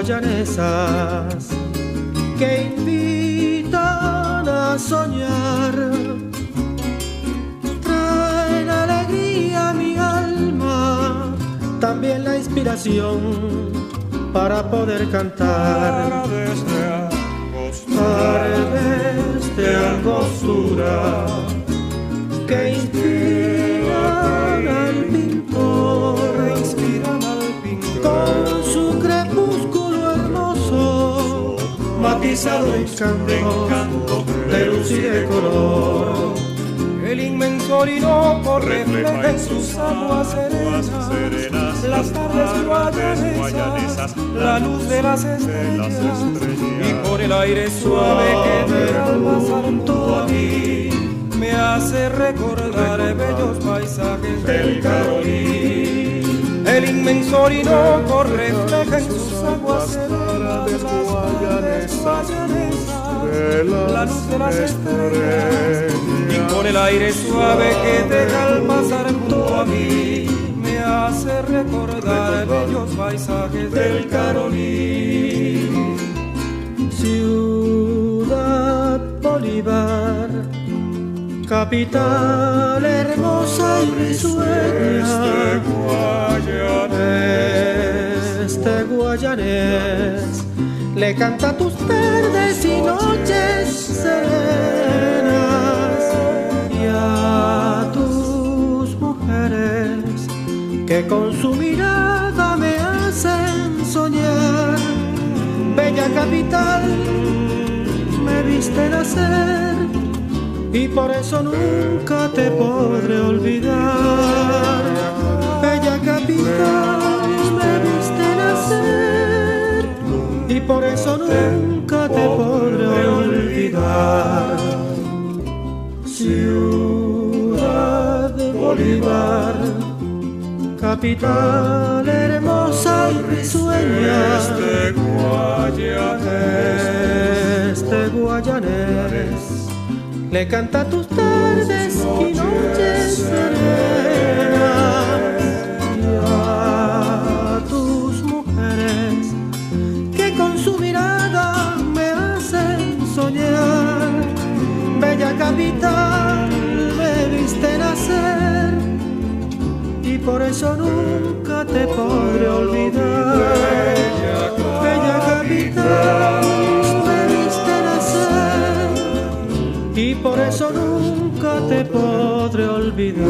guayanesas que invitan a soñar. Traen alegría a mi alma, también la inspiración para poder cantar. Tardes de angostura que inspiran al pintor, con su crepúsculo hermoso, matizado en canto de luz y de color. El inmenso Orinoco refleja en sus aguas serenas las tardes guayanesas, la luz de las estrellas, y por el aire suave que al pasar junto a mí me hace recordar bellos paisajes del Carolí. El inmenso Orinoco refleja en sus aguas serenas las guayanesas, la luz de las estrellas, y con el aire suave que deja al pasar junto a mí me hace recordar bellos paisajes del Carolí. Ciudad Bolívar, capital hermosa y risueña, este guayanés le canta tus tardes y noches serenas, y a tus mujeres que con su mirada me hacen soñar. Bella capital, me viste nacer y por eso nunca te podré olvidar. Bella capital, me viste nacer y por eso nunca te podré olvidar. Ciudad de Bolívar, capital hermosa y risueña, este guayanés le canta tus tardes y noches serenas, y a tus mujeres que con su mirada me hacen soñar. Bella capital, me viste nacer y por eso nunca te podré olvidar. Bella capital, me viste nacer y por eso nunca te podré olvidar.